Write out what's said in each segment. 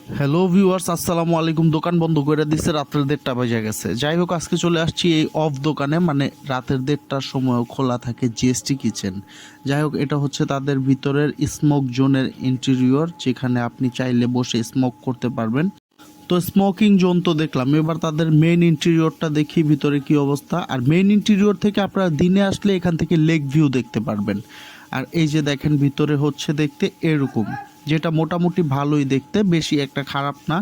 Hello viewers, আসসালামু আলাইকুম। দোকান বন্ধ করে দিচ্ছে, রাতের 1:30 বাজে গেছে। যাই হোক, আজকে চলে আসছি এই অফ দোকানে, মানে রাতের 1:30টার সময়ও খোলা থাকে জিএসটি কিচেন। যাই হোক, এটা হচ্ছে তাদের ভিতরের স্মোক জোনের ইন্টেরিয়র, যেখানে আপনি চাইলে বসে স্মোক করতে পারবেন। তো স্মোকিং জোন তো দেখলাম, এবার তাদের মেইন ইন্টেরিয়রটা দেখি ভিতরে কি অবস্থা। আর মেইন ইন্টেরিয়র থেকে আপনারা দিনে আসলে এখান থেকে লেক ভিউ দেখতে পারবেন। আর এই যে দেখেন, ভিতরে হচ্ছে দেখতে এরকম, যেটা মোটামুটি ভালোই দেখতে, বেশি একটা খারাপ না।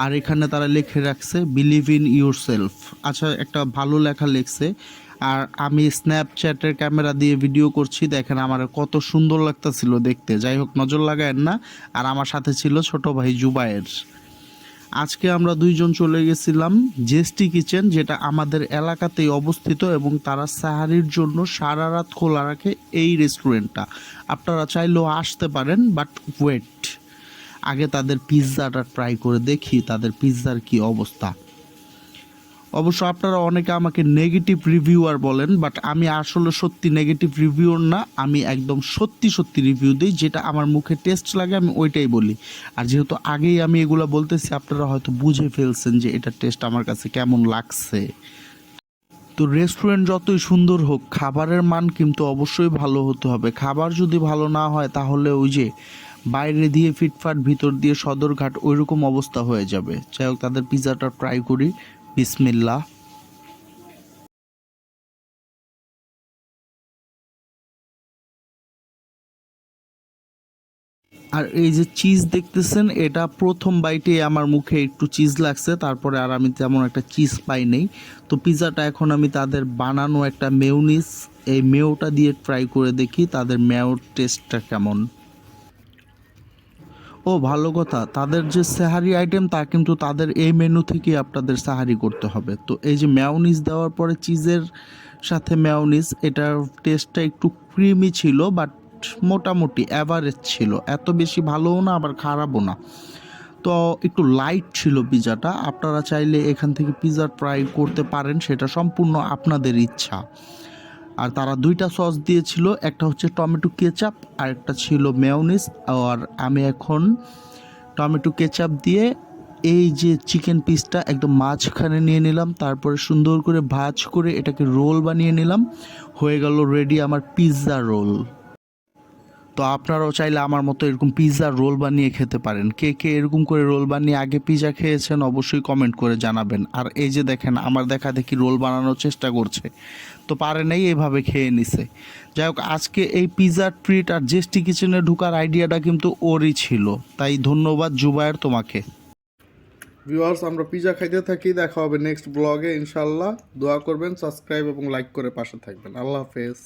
আর এখানে তারা লিখে রাখছে বিলিভ ইন ইউর সেলফ। আচ্ছা, একটা ভালো লেখা লিখছে। আর আমি স্ন্যাপচ্যাটের ক্যামেরা দিয়ে ভিডিও করছি, দেখেন আমার কত সুন্দর লাগতেছিল দেখতে। যাই হোক, নজর লাগায়েন না। আর আমার সাথে ছিল ছোট ভাই জুবায়ের। আজকে আমরা দুইজন চলে গেছিলাম জেস্টি কিচেন, যেটা আমাদের এলাকাতেই অবস্থিত, এবং তারা সাহারির জন্য সারা রাত খোলা রাখে এই রেস্টুরেন্টটা। আপনারা চাইলেও আসতে পারেন, বাট ওয়েট, আগে তাদের পিৎজাটা ট্রাই করে দেখি তাদের পিৎজার কি অবস্থা। অবশ্য আপনারা অনেকে আমাকে নেগেটিভ রিভিউয়ার বলেন, বাট আমি আসলে সত্যি নেগেটিভ রিভিউর না, আমি একদম সত্যি সত্যি রিভিউ দিই। যেটা আমার মুখে টেস্ট লাগে আমি ওইটাই বলি। আর যেহেতু আগেই আমি এগুলো বলতেছি, আপনারা হয়তো বুঝে ফেলছেন যে এটা টেস্ট আমার কাছে কেমন লাগছে। তো রেস্টুরেন্ট যতই সুন্দর হোক, খাবারের মান কিন্তু অবশ্যই ভালো হতে হবে। খাবার যদি ভালো না হয়, তাহলে ওই যে বাইরে দিয়ে ফিটফাট, ভিতর দিয়ে সদরঘাট, ওইরকম অবস্থা হয়ে যাবে। যাই হোক, তাদের পিৎজাটা ট্রাই করি। বিসমিল্লাহ। আর এই যে চিজ দেখতেছেন, এটা প্রথম বাইটে আমার মুখে একটু চিজ লাগছে, তারপরে আর আমি তেমন একটা চিজ পাই নেই। তো পিৎজাটা এখন আমি তাদের বানানো একটা মেয়োনিজ, এই মেয়োটা দিয়ে ট্রাই করে দেখি তাদের মেয়োর টেস্টটা কেমন। ও ভালো কথা, তাদের যে সাহারি আইটেম তা কিন্তু তাদের এই মেনু থেকেই আপনাদের সাহারি করতে হবে। তো এই যে মেয়োনিজ দেওয়ার পরে চিজের সাথে মেয়োনিজ, এটার টেস্টটা একটু ক্রিমি ছিল, বাট মোটামুটি অ্যাভারেজ ছিল, এত বেশি ভালোও না আবার খারাপও না। তো একটু লাইট ছিল পিৎজাটা। আপনারা চাইলে এখান থেকে পিৎজা ট্রাই করতে পারেন, সেটা সম্পূর্ণ আপনাদের ইচ্ছা। আর তারা দুইটা সস দিয়েছিল, একটা হচ্ছে টমেটো কেচাপ আর একটা ছিল মেয়োনিজ। আর আমি এখন টমেটো কেচাপ দিয়ে এই যে চিকেন পিসটা একদম মাঝখানে নিয়ে নিলাম, তারপরে সুন্দর করে ভাজ করে এটাকে রোল বানিয়ে নিলাম। হয়ে গেল রেডি আমার পিৎজা রোল। তো আপনারাও চাইলে আমার মতো এরকম পিৎজা রোল বানিয়ে খেতে পারেন। কে কে এরকম করে রোল বানিয়ে আগে পিৎজা খেয়েছেন অবশ্যই কমেন্ট করে জানাবেন। আর এই যে দেখেন, আমার দেখা দেখি রোল বানানোর চেষ্টা করছে, তো পারে নাই, এইভাবে খেয়ে নিছে। যাই হোক, আজকে এই পিৎজা ট্রিট আর জেস্টি কিচেনে ঢুকার আইডিয়াটা কিন্তু ওরই ছিল, তাই ধন্যবাদ জুবায়ের তোমাকে। ভিউয়ার্স, আমরা পিৎজা খাইতে থাকি, দেখা হবে নেক্সট ব্লগে ইনশাল্লাহ। দোয়া করবেন, সাবস্ক্রাইব এবং লাইক করে পাশে থাকবেন। আল্লাহ হাফেজ।